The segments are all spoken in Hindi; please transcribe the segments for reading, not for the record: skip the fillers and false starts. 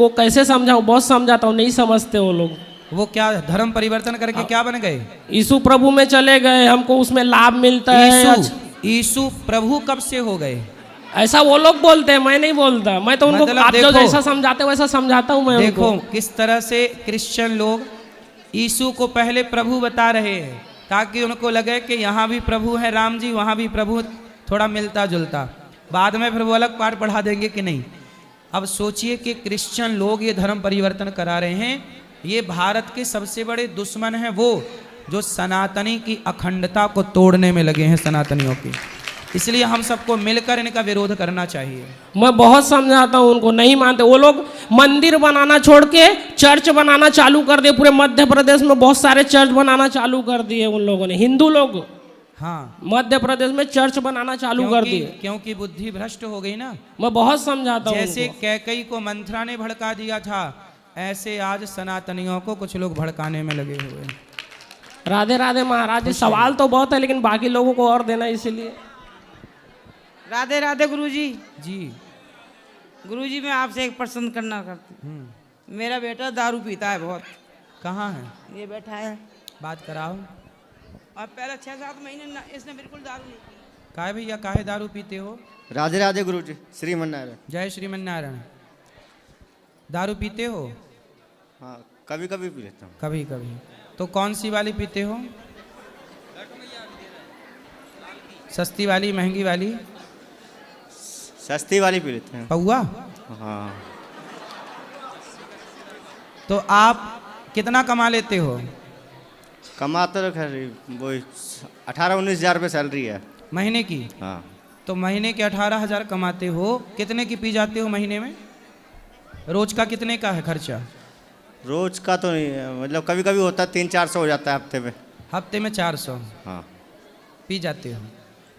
उनको कैसे समझाऊं, बहुत समझाता हूँ, नहीं समझते वो लोग। वो क्या धर्म परिवर्तन करके क्या बन गए? यीशु प्रभु में चले गए, हमको उसमें लाभ मिलता है। यीशु प्रभु कब से हो गए? ऐसा वो लोग बोलते हैं, मैं नहीं बोलता। मैं तो उनको मतलब आप जो देखो, जैसा समझाते हो वैसा समझाता हूँ मैं देखो उनको। किस तरह से क्रिश्चियन लोग यीशु को पहले प्रभु बता रहे हैं ताकि उनको लगे कि यहाँ भी प्रभु है राम जी, वहाँ भी प्रभु, थोड़ा मिलता जुलता। बाद में फिर वो अलग पाठ पढ़ा देंगे कि नहीं। अब सोचिए कि क्रिश्चियन लोग ये धर्म परिवर्तन करा रहे हैं। ये भारत के सबसे बड़े दुश्मन हैं वो जो सनातनी की अखंडता को तोड़ने में लगे हैं, सनातनियों की। इसलिए हम सबको मिलकर इनका विरोध करना चाहिए। मैं बहुत समझाता हूँ उनको, नहीं मानते वो लोग। मंदिर बनाना छोड़ के चर्च बनाना चालू कर दिए। पूरे मध्य प्रदेश में बहुत सारे चर्च बनाना चालू कर दिए उन लोगों ने, हिंदू लोग। हाँ, मध्य प्रदेश में चर्च बनाना चालू कर दिए क्योंकि बुद्धि भ्रष्ट हो गई ना। मैं बहुत समझाता हूँ। जैसे कैकई को मंथरा ने भड़का दिया था, ऐसे आज सनातनियों को कुछ लोग भड़काने में लगे हुए हैं। राधे राधे महाराज जी। सवाल तो बहुत है लेकिन बाकी लोगों को और देना, इसीलिए। राधे राधे गुरुजी। जी गुरुजी, मैं आपसे एक प्रश्न करना करती हूँ। मेरा बेटा दारू पीता है बहुत। कहाँ है? ये बैठा है। बात कराओ। और पहले 6-7 महीने इसने बिल्कुल दारू नहीं पी। काहे भैया, काहे दारू पीते हो? राधे राधे गुरुजी, श्रीमन नारायण। जय श्रीमन नारायण। दारू पीते हो? हाँ, कभी कभी पी लेता हूँ। कभी कभी। तो कौन सी वाली पीते हो? सस्ती वाली, महंगी वाली? सस्ती वाली पी लेते हैं। पौआ? हाँ। तो आप कितना कमा लेते हो? कमाते तो खैर वो 18-19 हज़ार रुपये सैलरी है महीने की? हाँ। तो महीने के 18,000 कमाते हो, कितने की पी जाते हो महीने में? रोज का कितने का है खर्चा? रोज का तो नहीं है, मतलब कभी कभी होता है 300-400 हो जाता है हफ्ते में। हफ्ते में 400 हाँ। पी जाते हो?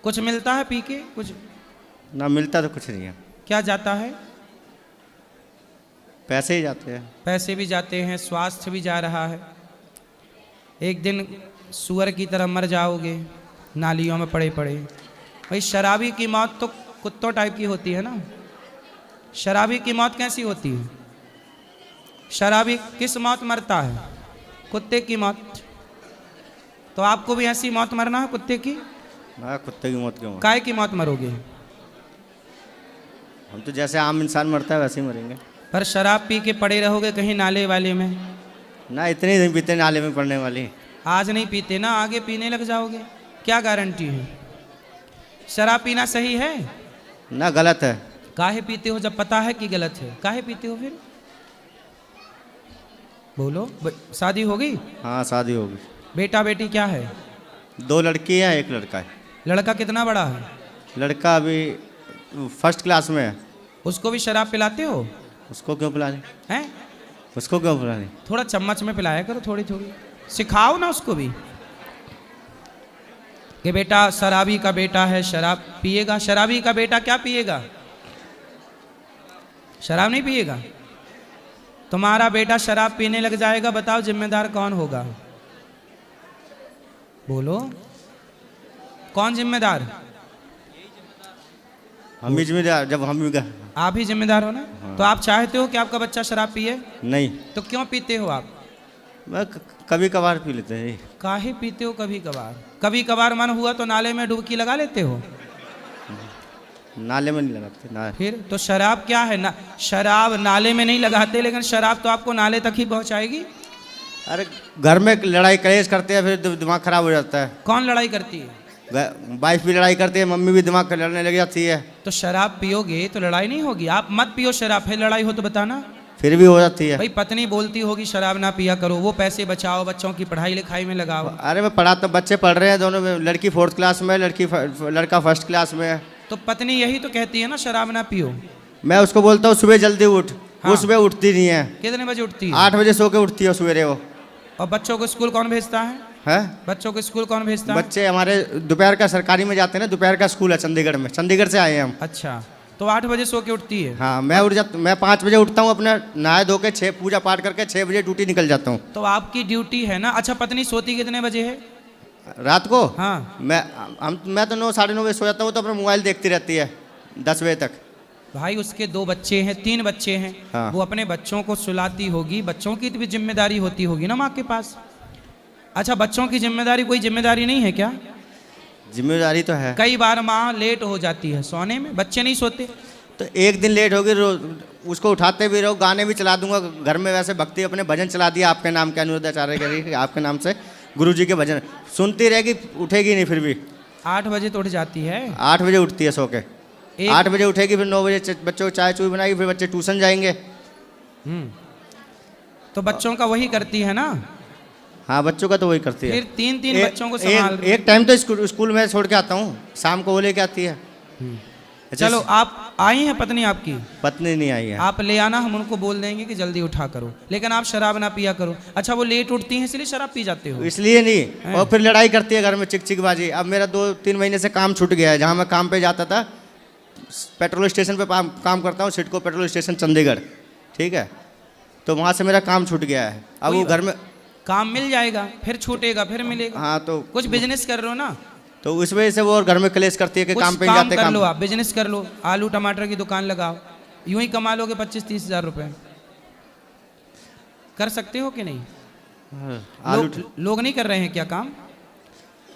कुछ मिलता है पी के? कुछ ना मिलता तो कुछ नहीं है। क्या जाता है? पैसे ही जाते हैं। पैसे भी जाते हैं, स्वास्थ्य भी जा रहा है। एक दिन सुअर की तरह मर जाओगे नालियों में पड़े पड़े। भाई शराबी की मौत तो कुत्तों टाइप की होती है ना। शराबी की मौत कैसी होती है? शराबी किस मौत मरता है? कुत्ते की मौत। तो आपको भी ऐसी मौत मरना है, कुत्ते की? हाँ, कुत्ते की मौत क्यों? काय की मौत मरोगे? हम तो जैसे आम इंसान मरता है वैसे ही मरेंगे। पर शराब पी के पड़े रहोगे कहीं नाले वाले में? ना इतनी नहीं पीते नाले में पड़ने वाली। आज नहीं पीते ना, आगे पीने लग जाओगे, क्या गारंटी है? शराब पीना सही है? ना गलत है। काहे पीते हो जब पता है कि गलत है? काहे पीते हो फिर? बोलो। शादी हो गई? हाँ, शादी होगी। बेटा बेटी क्या है? 2 लड़की हैं, 1 लड़का है। लड़का कितना बड़ा है? लड़का अभी 1st क्लास में है। उसको भी शराब पिलाते हो? उसको क्यों पिलानी? हैं? उसको क्यों पिलानी? थोड़ा चम्मच में पिलाया करो, थोड़ी थोड़ी सिखाओ ना उसको भी कि बेटा शराबी का बेटा है, शराब पिएगा। शराबी का बेटा क्या पिएगा? शराब नहीं पिएगा। तुम्हारा बेटा शराब पीने लग जाएगा, बताओ जिम्मेदार कौन होगा? बोलो, कौन जिम्मेदार? हम ही जिम्मेदार। जब हम भी आप ही जिम्मेदार हो ना। हाँ। तो आप चाहते हो कि आपका बच्चा शराब पिए? नहीं। तो क्यों पीते हो आप? मैं कभी कभार पी लेते हैं। काहे पीते हो कभी कभार? कभी कभार मन हुआ तो नाले में डुबकी लगा लेते हो? नाले में नहीं लगाते ना। फिर तो शराब क्या है ना? शराब नाले में नहीं लगाते, लेकिन शराब तो आपको नाले तक ही पहुंचाएगी। अरे घर में लड़ाई कलेश करते हैं, फिर दिमाग खराब हो जाता है। कौन लड़ाई करती है? वाइफ भी लड़ाई करती है, मम्मी भी दिमाग लड़ने लग जाती है। तो शराब पियोगे तो लड़ाई नहीं होगी। आप मत पियो शराब, फिर लड़ाई हो तो बताना। फिर भी हो जाती है। भाई पत्नी बोलती होगी शराब ना पिया करो, वो पैसे बचाओ, बच्चों की पढ़ाई लिखाई में लगाओ। अरे मैं पढ़ा तो, बच्चे पढ़ रहे हैं दोनों में। लड़की 4th क्लास में, लड़का 1st क्लास में है। तो पत्नी यही तो कहती है ना शराब ना पियो। मैं उसको बोलता हूँ सुबह जल्दी उठ। हाँ। वो सुबह उठती नहीं है। कितने बजे उठती है? 8 बजे सो के उठती है सवेरे वो। और बच्चों को स्कूल कौन भेजता है? बच्चों को स्कूल कौन भेजता है? बच्चे हमारे दोपहर का सरकारी में जाते हैं ना, दोपहर का स्कूल है चंडीगढ़ में। चंडीगढ़ से आए हैं हम। अच्छा, तो 8 बजे सो के उठती है? हाँ, मैं 5 बजे उठता हूँ, अपना नहाए धो के 6 पूजा पाठ करके 6 बजे ड्यूटी निकल जाता हूँ। तो आपकी ड्यूटी है ना। अच्छा, पत्नी सोती कितने बजे है रात को? हाँ। मैं तो 9 साढ़े 9 बजे सो जाता हूँ, तो अपना मोबाइल देखती रहती है 10 बजे तक। भाई उसके 2 बच्चे हैं, 3 बच्चे हैं, हाँ। वो अपने बच्चों को सुलाती होगी, बच्चों की भी जिम्मेदारी होती होगी ना माँ के पास। अच्छा, बच्चों की जिम्मेदारी कोई जिम्मेदारी नहीं है क्या? जिम्मेदारी तो है। कई बार माँ लेट हो जाती है सोने में, बच्चे नहीं सोते। तो एक दिन लेट होगी, उसको उठाते भी रहो, गाने भी चला दूंगा घर में। वैसे भक्ति अपने भजन चला दिया आपके नाम के, अनिरुद्धाचार्य के आपके नाम से गुरु जी के भजन सुनती रहेगी, उठेगी नहीं फिर भी। 8 बजे तो उठ जाती है। 8 बजे उठती है सो के। 8 बजे उठेगी, फिर 9 बजे बच्चों को चाय चूई बनाएगी, फिर बच्चे ट्यूशन जाएंगे। तो बच्चों का वही करती है ना। हाँ, बच्चों का तो वही करती है। फिर 3 बच्चों को संभाल रही है। एक टाइम तो स्कूल में छोड़ के आता हूँ, शाम को वो लेके आती है। चलो, आप आई हैं पत्नी आपकी? पत्नी नहीं आई है। आप ले आना, हम उनको बोल देंगे कि जल्दी उठा करो, लेकिन आप शराब ना पिया करो। अच्छा, वो लेट उठती हैं इसलिए शराब पी जाते हो? इसलिए नहीं, और फिर लड़ाई करती है घर में, चिक चिकबाजी। अब मेरा 2-3 महीने से काम छूट गया है। जहाँ मैं काम पे जाता था, पेट्रोल स्टेशन पे काम करता हूँ, सिडको पेट्रोल स्टेशन चंडीगढ़, ठीक है। तो वहाँ से मेरा काम छूट गया है। अब वो घर में काम मिल जाएगा, फिर छूटेगा, फिर मिलेगा। हाँ, तो कुछ बिजनेस कर लो ना। तो उस वजह से वो और घर में क्लेश करती है कि कुछ काम पे काम जाते कर काम लो, आप बिजनेस कर लो, आलू टमाटर की दुकान लगाओ, यूं ही कमा लोगे 25-30 हज़ार रुपए। कर सकते हो कि नहीं? आलू लोग नहीं कर रहे हैं क्या काम?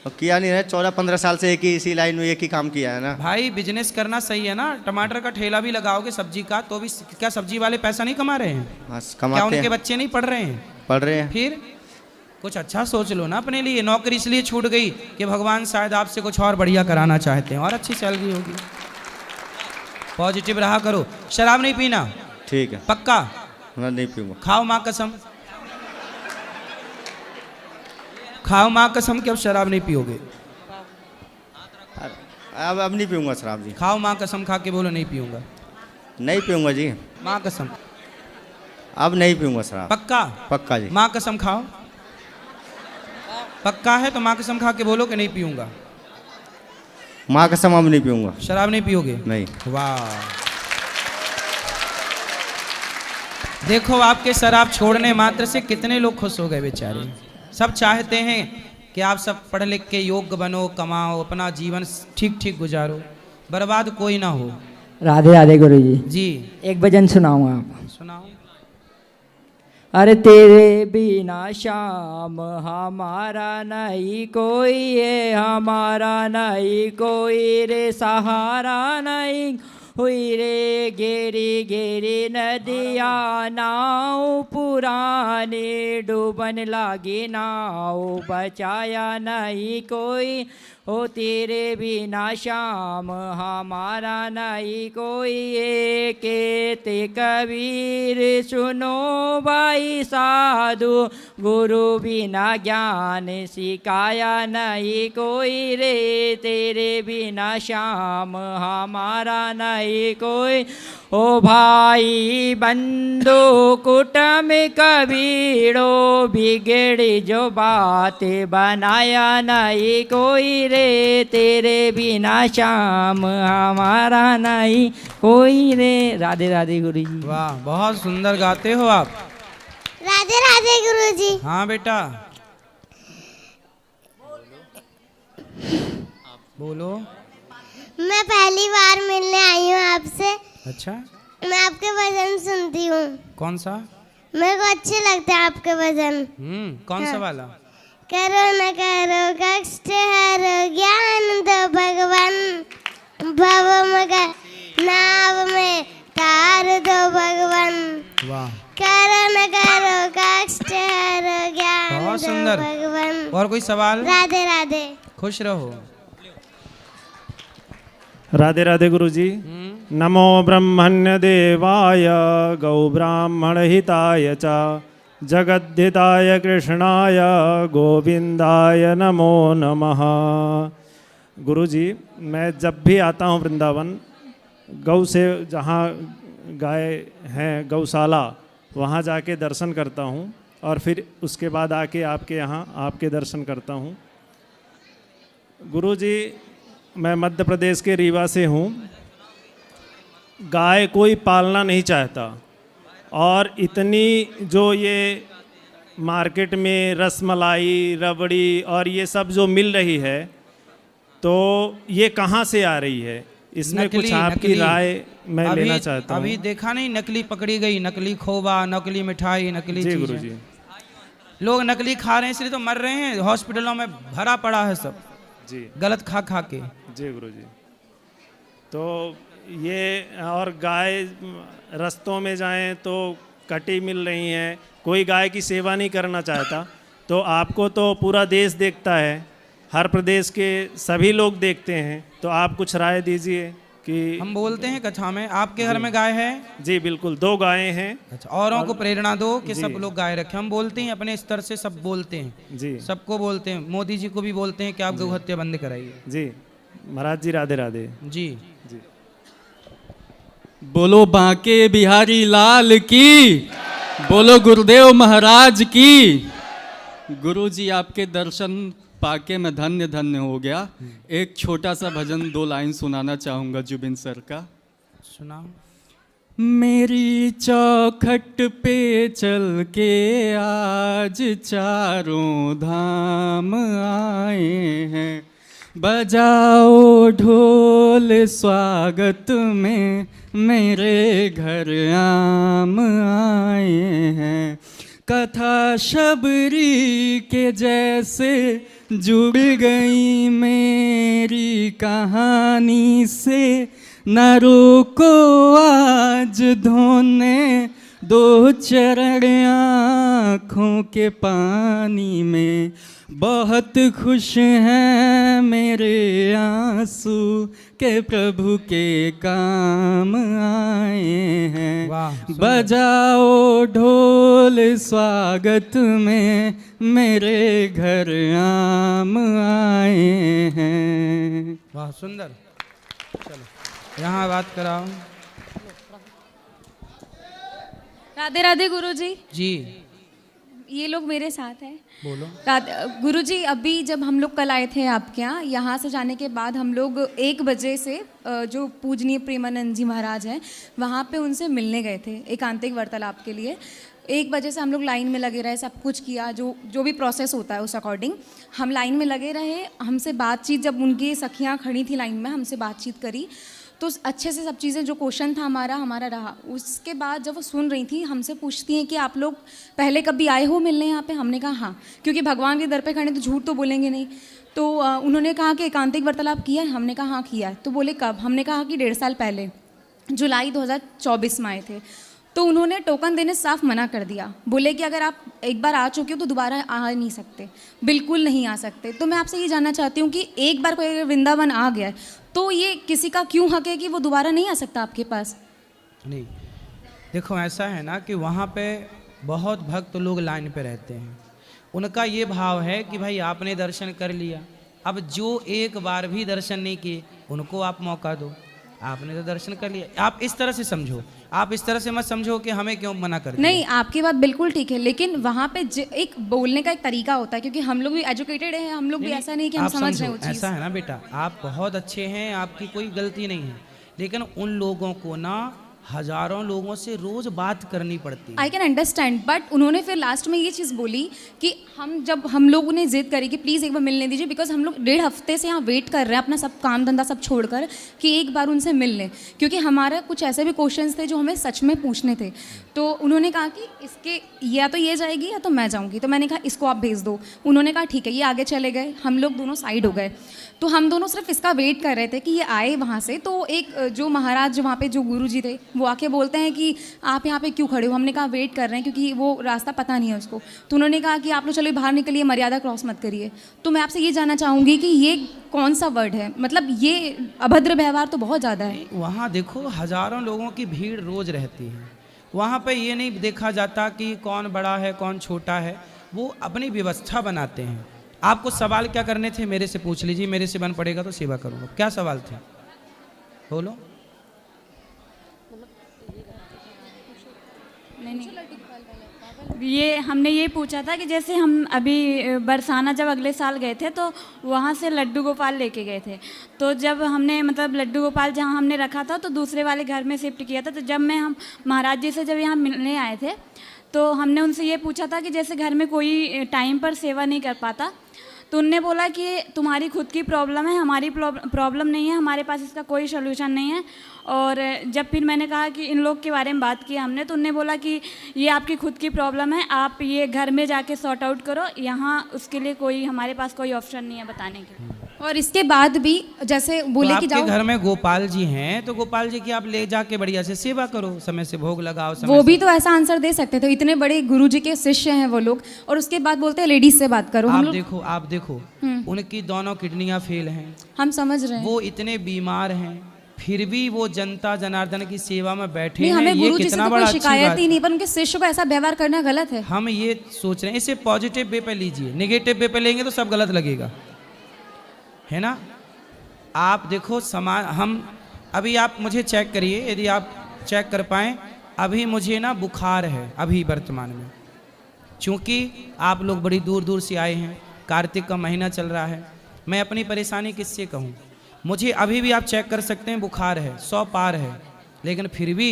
और किया नहीं है। 14-15 साल से एक ही इसी लाइन में एक ही काम किया है ना। भाई बिजनेस करना सही है ना। टमाटर का ठेला भी लगाओगे सब्जी का, तो भी क्या सब्जी वाले पैसा नहीं कमा रहे हैं? हाँ, क्या कमाते उनके हैं, बच्चे नहीं पढ़ रहे हैं? पढ़ रहे हैं। फिर कुछ अच्छा सोच लो ना अपने लिए। नौकरी इसलिए छूट गई कि भगवान शायद आपसे कुछ और बढ़िया कराना चाहते हैं, और अच्छी सैलरी होगी। पॉजिटिव रहा करो। शराब नहीं पीना, ठीक है, पक्का? मैं नहीं पीऊंगा। खाओ माँ कसम, खाओ माँ कसम कि अब शराब नहीं पियोगे। अब नहीं पीऊंगा शराब जी। खाओ माँ कसम, खा के बोलो नहीं पीऊंगा। नहीं पीऊंगा जी, माँ कसम। अब नहीं पीऊंगा शराब। पक्का? पक्का जी। माँ कसम खाओ। पक्का है तो माँ कसम खा के बोलो कि नहीं पीऊंगा। माँ कसम, अब नहीं पीऊंगा। शराब नहीं पियोगे? नहीं। वाह, देखो आपके शराब छोड़ने मात्र से कितने लोग खुश हो गए बेचारे। सब चाहते हैं कि आप सब पढ़ लिख के योग्य बनो, कमाओ, अपना जीवन ठीक ठीक गुजारो, बर्बाद कोई ना हो। राधे राधे गुरु जी। जी, एक भजन सुनाऊंगा आप। सुनाओ। अरे तेरे बिना श्याम हमारा नहीं कोई, ये हमारा नहीं कोई रे, सहारा नहीं हुई रे। गेरी गेरी नदिया नाव पुरानी, डूबन लागी नाव बचाया नहीं कोई। ओ तेरे बिना श्याम हमारा नहीं कोई, ये कहते कबीर सुनो भाई साधु, गुरु बिना ज्ञान सिखाया नहीं कोई रे। तेरे बिना श्याम हमारा नहीं कोई। ओ भाई बंधु कुटुंब कबीरो, बिगड़ी जो बात बनाया नहीं कोई रे। तेरे बिना श्याम हमारा नहीं कोई रे। राधे राधे गुरु जी। वाह, बहुत सुंदर गाते हो आप। राधे राधे गुरुजी। हाँ बेटा, बोलो। मैं पहली बार मिलने आई हूँ आपसे। अच्छा, मैं आपके भजन सुनती हूँ, कौन सा? मेरे को अच्छे लगते हैं आपके भजन। कौन सा वाला? करो न करो कष्ट हरो, ज्ञान दो भगवान, भव मगर नाव में तार दो भगवान। वाह, करो न करो कष्ट हरो, ज्ञान बहुत दो सुंदर। भगवान। और कोई सवाल? राधे राधे। खुश रहो। राधे राधे गुरु जी। नमो ब्रह्मण्य देवाय गौ ब्राह्मण हिताय च, जगद्धिताय कृष्णाय गोविंदाय नमो नमः। गुरु जी, मैं जब भी आता हूँ वृंदावन, गौ से जहाँ गाय हैं गौशाला, वहाँ जाके दर्शन करता हूँ, और फिर उसके बाद आके आपके यहाँ आपके दर्शन करता हूँ। गुरु जी, मैं मध्य प्रदेश के रीवा से हूँ। गाय कोई पालना नहीं चाहता, और इतनी जो ये मार्केट में रसमलाई, रबड़ी और ये सब जो मिल रही है, तो ये कहाँ से आ रही है? इसमें कुछ आपकी राय मैं लेना चाहता हूँ। अभी देखा नहीं, नकली पकड़ी गई, नकली खोवा, नकली मिठाई, नकली जी चीजें। गुरुजी। लोग नकली खा रहे हैं इसलिए तो मर रहे हैं, हॉस्पिटलों में भरा पड़ा है सब जी गलत खा खा के। जी गुरुजी। तो ये और गाय रास्तों में जाएं तो कटी मिल रही हैं, कोई गाय की सेवा नहीं करना चाहता। तो आपको तो पूरा देश देखता है, हर प्रदेश के सभी लोग देखते हैं, तो आप कुछ राय दीजिए कि हम बोलते हैं कथा में, आपके घर में गाय है? जी बिल्कुल, 2 गायें हैं। अच्छा, औरों को प्रेरणा दो कि सब लोग गाय रखें। हम बोलते हैं अपने स्तर से, सब बोलते हैं जी, सबको बोलते हैं, मोदी जी को भी बोलते हैं कि आप गौ हत्या बंद कराइए। जी महाराज जी, राधे राधे जी जी। बोलो बांके बिहारी लाल की, बोलो गुरुदेव महाराज की। गुरु जी आपके दर्शन पाके मैं धन्य धन्य हो गया। एक छोटा सा भजन 2 लाइन सुनाना चाहूँगा जुबिन सर का। सुनाओ। मेरी चौखट पे चल के आज चारों धाम आए हैं, बजाओ ढोल स्वागत में मेरे घर आम आए हैं। कथा शबरी के जैसे जुड़ गई मेरी कहानी से, न रोको आज धोने 2 चरण आँखों के पानी में। बहुत खुश हैं मेरे आंसू के प्रभु के काम आए हैं। वाह, बजाओ ढोल स्वागत में मेरे घर आम आए हैं। वाह सुंदर। चलो यहाँ बात कराओ। राधे राधे गुरुजी। जी ये लोग मेरे साथ हैं। बोलो। गुरुजी, अभी जब हम लोग कल आए थे आपके यहाँ से जाने के बाद हम लोग 1 बजे से जो पूजनीय प्रेमानंद जी महाराज हैं वहाँ पे उनसे मिलने गए थे एकांतिक वार्तालाप के लिए। 1 बजे से हम लोग लाइन में लगे रहे, सब कुछ किया, जो भी प्रोसेस होता है उस अकॉर्डिंग हम लाइन में लगे रहे। हमसे बातचीत, जब उनकी सखियाँ खड़ी थी लाइन में, हमसे बातचीत करी तो अच्छे से सब चीज़ें, जो क्वेश्चन था हमारा रहा। उसके बाद जब वो सुन रही थी हमसे पूछती हैं कि आप लोग पहले कभी आए हो मिलने यहाँ पे? हमने कहा हाँ, क्योंकि भगवान के दर पे खड़े तो झूठ तो बोलेंगे नहीं। तो उन्होंने कहा कि एकांतिक वार्तालाप किया है? हमने कहा हाँ किया है। तो बोले कब? हमने कहा कि 1.5 साल पहले, जुलाई 2024 में आए थे। तो उन्होंने टोकन देने साफ मना कर दिया, बोले कि अगर आप एक बार आ चुके हो तो दोबारा आ नहीं सकते, बिल्कुल नहीं आ सकते। तो मैं आपसे ये जानना चाहती हूँ कि एक बार कोई वृंदावन आ गया है तो ये किसी का क्यों हक है कि वो दोबारा नहीं आ सकता आपके पास? नहीं, देखो ऐसा है ना कि वहाँ पे बहुत भक्त लोग लाइन पे रहते हैं, उनका ये भाव है कि भाई आपने दर्शन कर लिया, अब जो एक बार भी दर्शन नहीं किए उनको आप मौका दो, आपने तो दर्शन कर लिया। आप इस तरह से समझो, आप इस तरह से मत समझो कि हमें क्यों मना कर दिया। नहीं, आपकी बात बिल्कुल ठीक है, लेकिन वहाँ पे एक बोलने का एक तरीका होता है, क्योंकि हम लोग भी एजुकेटेड हैं, हम लोग भी ऐसा नहीं कि हम समझ रहे हो चीज़। ऐसा है ना बेटा, आप बहुत अच्छे हैं, आपकी कोई गलती नहीं है, लेकिन उन लोगों को ना हजारों लोगों से रोज बात करनी पड़ती है। आई कैन अंडरस्टैंड, बट उन्होंने फिर लास्ट में ये चीज़ बोली कि हम लोगों ने जिद करी कि प्लीज़ एक बार मिलने दीजिए, बिकॉज हम लोग 1.5 हफ्ते से यहाँ वेट कर रहे हैं अपना सब काम धंधा सब छोड़कर कि एक बार उनसे मिल लें, क्योंकि हमारा कुछ ऐसे भी क्वेश्चंस थे जो हमें सच में पूछने थे। तो उन्होंने कहा कि इसके या तो ये जाएगी या तो मैं जाऊँगी, तो मैंने कहा इसको आप भेज दो। उन्होंने कहा ठीक है, ये आगे चले गए, हम लोग दोनों साइड हो गए। तो हम दोनों सिर्फ इसका वेट कर रहे थे कि ये आए वहाँ से। तो एक जो महाराज जो वहाँ पे जो गुरु जी थे वो आके बोलते हैं कि आप यहाँ पे क्यों खड़े हो? हमने कहा वेट कर रहे हैं क्योंकि वो रास्ता पता नहीं है उसको। तो उन्होंने कहा कि आप लोग चलो बाहर निकलिए, मर्यादा क्रॉस मत करिए। तो मैं आपसे ये जानना चाहूँगी कि ये कौन सा वर्ड है, मतलब ये अभद्र व्यवहार तो बहुत ज़्यादा है। वहाँ देखो हजारों लोगों की भीड़ रोज रहती है, वहाँ पे ये नहीं देखा जाता कि कौन बड़ा है कौन छोटा है, वो अपनी व्यवस्था बनाते हैं। आपको सवाल क्या करने थे मेरे से पूछ लीजिए, मेरे से बन पड़ेगा तो सेवा करूँगा। क्या सवाल थे बोलो। ये हमने ये पूछा था कि जैसे हम अभी बरसाना जब अगले साल गए थे तो वहाँ से लड्डू गोपाल लेके गए थे। तो जब हमने मतलब लड्डू गोपाल जहाँ हमने रखा था तो दूसरे वाले घर में शिफ्ट किया था। तो जब हम महाराज जी से जब यहाँ मिलने आए थे तो हमने उनसे ये पूछा था कि जैसे घर में कोई टाइम पर सेवा नहीं कर पाता तो उनने बोला कि तुम्हारी खुद की प्रॉब्लम है, हमारी प्रॉब्लम नहीं है, हमारे पास इसका कोई सोल्यूशन नहीं है। और जब फिर मैंने कहा कि इन लोग के बारे में बात की हमने, तो उनने बोला कि ये आपकी खुद की प्रॉब्लम है, आप ये घर में जाके सॉर्ट आउट करो, यहाँ उसके लिए कोई हमारे पास कोई ऑप्शन नहीं है बताने के। और इसके बाद भी जैसे बोले तो कि आपके जाओ, घर में गोपाल जी हैं तो गोपाल जी की आप ले जाके बढ़िया से सेवा करो, समय से भोग लगाओ, समय वो से। भी तो ऐसा आंसर दे सकते थे, इतने बड़े गुरुजी के शिष्य हैं वो लोग, और उसके बाद बोलते हैं लेडीज से बात करो। हम लोग आप देखो उनकी दोनों किडनियां फेल हैं, हम समझ रहे हैं। वो इतने बीमार हैं, फिर भी वो जनता जनार्दन की सेवा में बैठे नहीं, हैं। हमें ये गुरुजी से कितना तो बड़ा कोई अच्छी शिकायत बात ही है। नहीं, पर उनके शिष्य को ऐसा व्यवहार करना गलत है। हम ये सोच रहे हैं इसे पॉजिटिव वे पे लीजिए, नेगेटिव वे पे लेंगे तो सब गलत लगेगा, है ना। आप देखो समान, हम अभी आप मुझे चेक करिए, यदि आप चेक कर पाएँ, अभी मुझे ना बुखार है अभी वर्तमान में, क्योंकि आप लोग बड़ी दूर दूर से आए हैं, कार्तिक का महीना चल रहा है, मैं अपनी परेशानी किससे कहूँ। मुझे अभी भी आप चेक कर सकते हैं बुखार है, 100 पार है, लेकिन फिर भी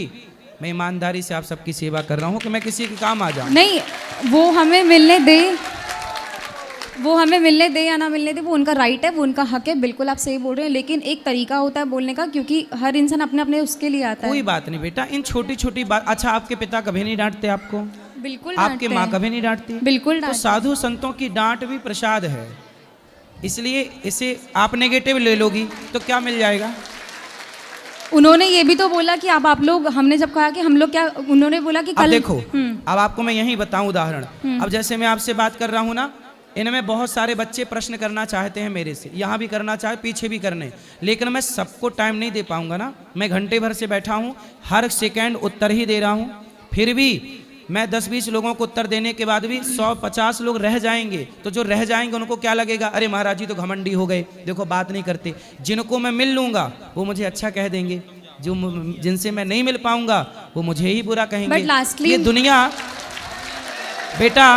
मैं ईमानदारी से आप सबकी सेवा कर रहा हूँ कि मैं किसी के काम आ जाऊँ। नहीं, वो हमें मिलने दे, वो हमें मिलने दे या ना मिलने दे, वो उनका राइट है, वो उनका हक है, बिल्कुल आप सही बोल रहे हैं, लेकिन एक तरीका होता है बोलने का, क्योंकि हर इंसान अपने अपने उसके लिए आता कोई है। बात नहीं बेटा, इन छोटी छोटी बात। अच्छा, आपके पिता कभी नहीं डांटते आपको? बिल्कुल आपके डांटते माँ हैं। कभी नहीं डांटती? बिल्कुल तो डांटते साधु संतों की डांट भी प्रसाद है, इसलिए इसे आप नेगेटिव ले लोगी तो क्या मिल जाएगा। उन्होंने ये भी तो बोला कि अब आप लोग, हमने जब कहा कि हम लोग क्या, उन्होंने बोला कि अब कल देखो, अब आपको मैं यही बताऊं उदाहरण। अब जैसे मैं आपसे बात कर रहा हूं ना, इनमें बहुत सारे बच्चे प्रश्न करना चाहते हैं मेरे से, यहाँ भी करना चाहे, पीछे भी करने, लेकिन मैं सबको टाइम नहीं दे पाऊंगा ना। मैं घंटे भर से बैठा हूँ, हर सेकेंड उत्तर ही दे रहा हूँ, फिर भी मैं 10-20 लोगों को उत्तर देने के बाद भी 100-50 लोग रह जाएंगे, तो जो रह जाएंगे उनको क्या लगेगा, अरे महाराज जी तो घमंडी हो गए, देखो बात नहीं करते। जिनको मैं मिल लूंगा वो मुझे अच्छा कह देंगे, जो जिनसे मैं नहीं मिल पाऊंगा वो मुझे ही बुरा कहेंगे। But lastly- ये दुनिया बेटा,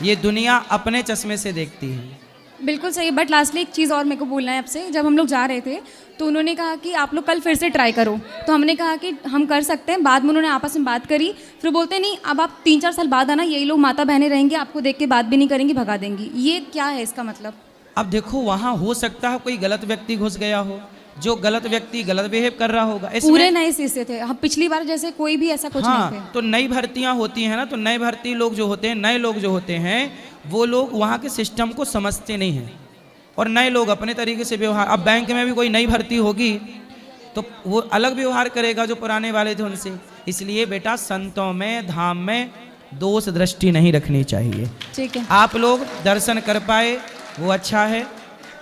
ये दुनिया अपने चश्मे से देखती है। बिल्कुल सही। बट लास्टली एक चीज़ और मेरे को बोलना है आपसे। जब हम लोग जा रहे थे तो उन्होंने कहा कि आप लोग कल फिर से ट्राई करो, तो हमने कहा कि हम कर सकते हैं। बाद में उन्होंने आपस में बात करी, फिर बोलते नहीं अब आप 3-4 साल बाद आना, यही लोग माता बहनें रहेंगे, आपको देख के बात भी नहीं करेंगी, भगा देंगी। ये क्या है इसका मतलब? अब देखो, वहाँ हो सकता है कोई गलत व्यक्ति घुस गया हो, जो गलत व्यक्ति गलत बिहेव कर रहा होगा। पूरे नए शीशे थे हम, पिछली बार जैसे कोई भी ऐसा कुछ नहीं थे। हाँ, तो नई भर्तियां होती हैं ना, तो नए भर्ती लोग जो होते हैं, नए लोग जो होते हैं, वो लोग वहाँ के सिस्टम को समझते नहीं हैं, और नए लोग अपने तरीके से व्यवहार। अब बैंक में भी कोई नई भर्ती होगी तो वो अलग व्यवहार करेगा जो पुराने वाले थे उनसे। इसलिए बेटा, संतों में, धाम में दोष दृष्टि नहीं रखनी चाहिए। ठीक है, आप लोग दर्शन कर पाए वो अच्छा है,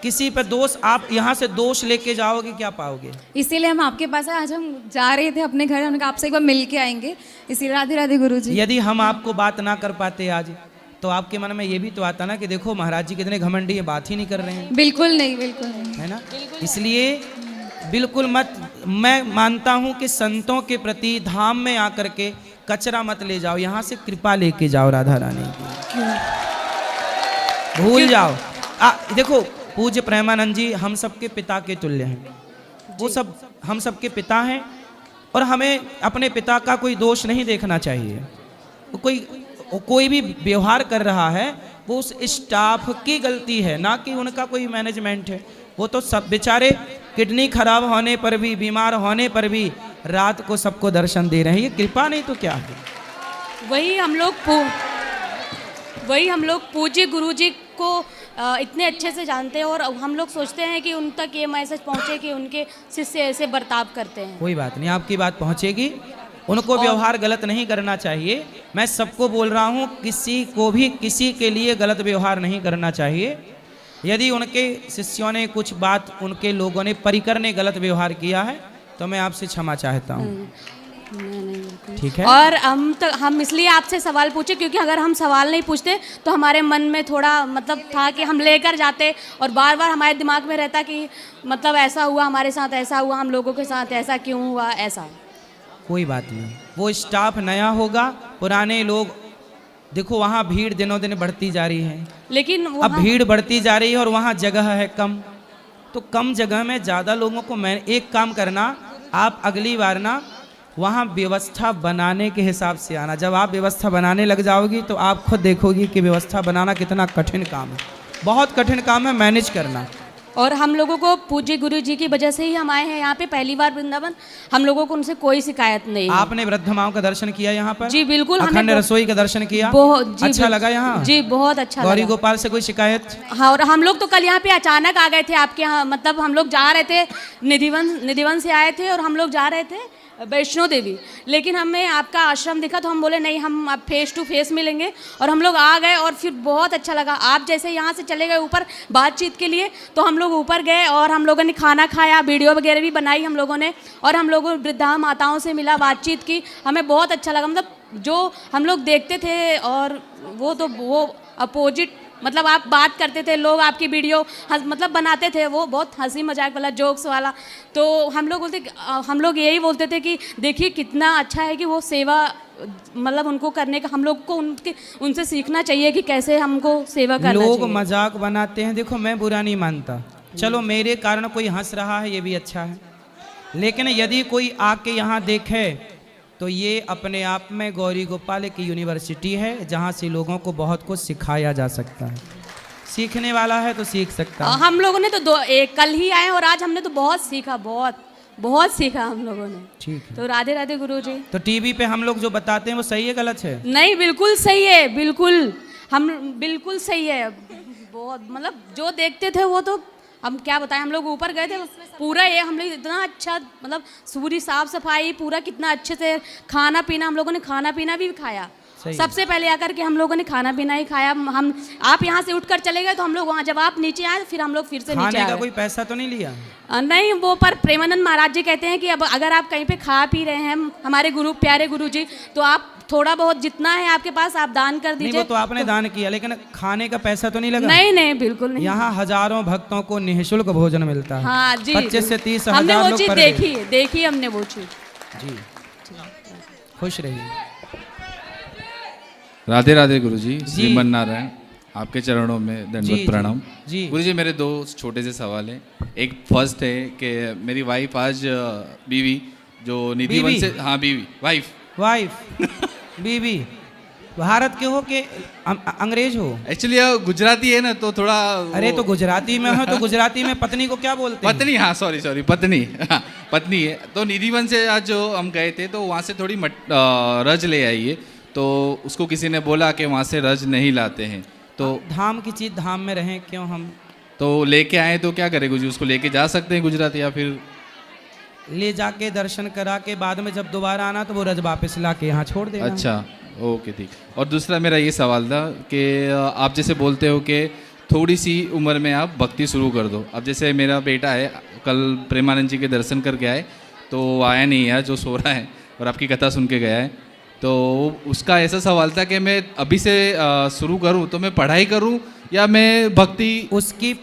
किसी पर दोष, आप यहाँ से दोष लेके जाओगे क्या पाओगे? इसीलिए हम आपके पास आए। आज हम जा रहे थे अपने घर, हमने कहा आपसे एक बार मिल के आएंगे, इसीलिए राधे राधे गुरुजी। यदि हम आपको बात ना कर पाते आज, तो आपके मन में ये भी तो आता ना कि देखो महाराज जी कितने घमंडी है, बात ही नहीं कर रहे हैं। बिल्कुल नहीं, बिल्कुल नहीं, है ना। इसलिए बिल्कुल मत, मैं मानता हूँ कि संतों के प्रति धाम में आकर के कचरा मत ले जाओ, यहाँ से कृपा लेके जाओ राधा रानी की, भूल जाओ। देखो, पूज्य प्रेमानंद जी हम सबके पिता के तुल्य हैं, वो सब हम सबके पिता हैं, और हमें अपने पिता का कोई दोष नहीं देखना चाहिए। कोई भी व्यवहार कर रहा है वो उस स्टाफ की गलती है, ना कि उनका कोई मैनेजमेंट है। वो तो सब बेचारे किडनी खराब होने पर भी, बीमार होने पर भी रात को सबको दर्शन दे रहे हैं, ये कृपा नहीं तो क्या है। वही हम लोग पूज्य गुरुजी को इतने अच्छे से जानते हैं, और हम लोग सोचते हैं कि उन तक ये मैसेज पहुंचे कि उनके शिष्य ऐसे बर्ताव करते हैं। कोई बात नहीं, आपकी बात पहुंचेगी। उनको व्यवहार गलत नहीं करना चाहिए। मैं सबको बोल रहा हूं, किसी को भी किसी के लिए गलत व्यवहार नहीं करना चाहिए। यदि उनके शिष्यों ने कुछ बात, उनके लोगों ने, परिकर ने गलत व्यवहार किया है, तो मैं आपसे क्षमा चाहता हूँ। ठीक है। और हम इसलिए आपसे सवाल पूछे क्योंकि अगर हम सवाल नहीं पूछते तो हमारे मन में थोड़ा मतलब था कि हम लेकर जाते, और बार बार हमारे दिमाग में रहता कि मतलब ऐसा हुआ हमारे साथ, ऐसा हुआ हम लोगों के साथ, ऐसा क्यों हुआ, ऐसा। कोई बात नहीं, वो स्टाफ नया होगा, पुराने लोग, देखो वहाँ भीड़ दिनों दिन बढ़ती जा रही है, लेकिन अब भीड़ बढ़ती जा रही है और वहाँ जगह है कम, तो कम जगह में ज़्यादा लोगों को, मैं एक काम करना, आप अगली बार ना वहाँ व्यवस्था बनाने के हिसाब से आना। जब आप व्यवस्था बनाने लग जाओगी तो आप खुद देखोगी कि व्यवस्था बनाना कितना कठिन काम है, बहुत कठिन काम है मैनेज करना। और हम लोगों को पूज्य गुरु जी की वजह से ही हम आए हैं यहाँ पे पहली बार वृंदावन। हम लोगों को उनसे कोई शिकायत नहीं है। आपने वृद्ध माओं का दर्शन किया यहाँ पर? जी बिल्कुल। अखंड रसोई का दर्शन किया? बहुत जी, अच्छा लगा यहाँ? जी बहुत अच्छा गौरी लगा। गोपाल से कोई शिकायत? हाँ, और हम लोग तो कल यहाँ पे अचानक आ गए थे आपके यहाँ, मतलब हम लोग जा रहे थे निधिवन से आए थे और हम लोग जा रहे थे वैष्णो देवी, लेकिन हमें आपका आश्रम दिखा तो हम बोले नहीं, हम अब फेस टू फेस मिलेंगे, और हम लोग आ गए और फिर बहुत अच्छा लगा। आप जैसे यहाँ से चले गए ऊपर बातचीत के लिए, तो हम लोग ऊपर गए और हम लोगों ने खाना खाया, वीडियो वगैरह भी बनाई हम लोगों ने, और हम लोगों वृद्धा माताओं से मिला, बातचीत की, हमें बहुत अच्छा लगा। मतलब जो हम लोग देखते थे और वो अपोजिट, मतलब आप बात करते थे, लोग आपकी वीडियो मतलब बनाते थे, वो बहुत हंसी मजाक वाला, जोक्स वाला, तो हम लोग यही बोलते थे कि देखिए कितना अच्छा है कि वो सेवा, मतलब उनको करने का हम लोग को उनसे सीखना चाहिए कि कैसे हमको सेवा करना चाहिए। लोग मजाक बनाते हैं, देखो मैं बुरा नहीं मानता, चलो मेरे कारण कोई हंस रहा है ये भी अच्छा है, लेकिन यदि कोई आके यहाँ देखे तो ये अपने आप में गौरी गोपाल की यूनिवर्सिटी है जहाँ से लोगों को बहुत कुछ सिखाया जा सकता है। सीखने वाला है तो सीख सकता है। हम लोगों ने तो कल ही आए और आज हमने तो बहुत सीखा, बहुत सीखा हम लोगों ने। ठीक है, तो राधे राधे गुरु जी। तो टीवी पे हम लोग जो बताते हैं वो सही है गलत है? नहीं, बिल्कुल सही है, बिल्कुल सही है। बहुत मतलब जो देखते थे वो तो हम क्या बताएं, हम लोग ऊपर गए थे पूरा, ये हम लोग इतना अच्छा, मतलब पूरी साफ सफाई, पूरा कितना अच्छे से खाना पीना, हम लोगों ने खाना पीना भी खाया। सबसे पहले आकर के हम लोगों ने खाना पीना ही खाया। हम आप यहाँ से उठकर चले गए तो हम लोग वहाँ, जब आप नीचे आए फिर हम लोग फिर से नीचे आए। खाने का कोई पैसा तो नहीं लिया? नहीं, वो पर प्रेमानंद महाराज जी कहते हैं कि अब अगर आप कहीं पे खा पी रहे हैं, हमारे प्यारे गुरु जी, तो आप थोड़ा बहुत जितना है आपके पास आप दान कर दीजिए। वो तो आपने दान किया, लेकिन खाने का पैसा तो नहीं लगा? नहीं, बिल्कुल नहीं। यहाँ हजारों भक्तों को निःशुल्क भोजन मिलता है। हाँ जी, 25 से 30 हजार हमने वो लोग चीज पर देखी हमने वो चीज। जी, खुश रहिए। राधे राधे गुरुजी, श्रीमन नारायण, आपके चरणों में दंडवत प्रणाम। जी गुरुजी, मेरे दो छोटे से सवाल हैं। एक फर्स्ट है कि मेरी वाइफ आज बीवी जो निधिवन से, हाँ बीवी, वाइफ बीवी भारत के हो कि अंग्रेज हो? एक्चुअली गुजराती है ना तो थोड़ा। अरे तो गुजराती में हो तो गुजराती में पत्नी को क्या बोलते हैं? पत्नी, हाँ सॉरी पत्नी, हाँ पत्नी है। तो निधिवन से आज जो हम गए थे तो वहाँ से थोड़ी रज ले आई है, तो उसको किसी ने बोला कि वहाँ से रज नहीं लाते हैं, तो धाम की चीज़ धाम में रहें क्यों हम? तो लेके आए तो क्या करें गुरुजी, उसको लेके जा सकते हैं गुजरात, या फिर ले जाके दर्शन करा के बाद में जब दोबारा आना तो वो रज वापस ला के यहाँ छोड़ देना। अच्छा, ओके ठीक। और दूसरा मेरा ये सवाल था कि आप जैसे बोलते हो कि थोड़ी सी उम्र में आप भक्ति शुरू कर दो। अब जैसे मेरा बेटा है, कल प्रेमानंद जी के दर्शन करके आए तो आया नहीं है, जो सो रहा है और आपकी कथा सुन के गया है, तो उसका ऐसा सवाल था कि मैं अभी से शुरू करूं तो मैं पढ़ाई करूं या मैं भक्ति? उसकी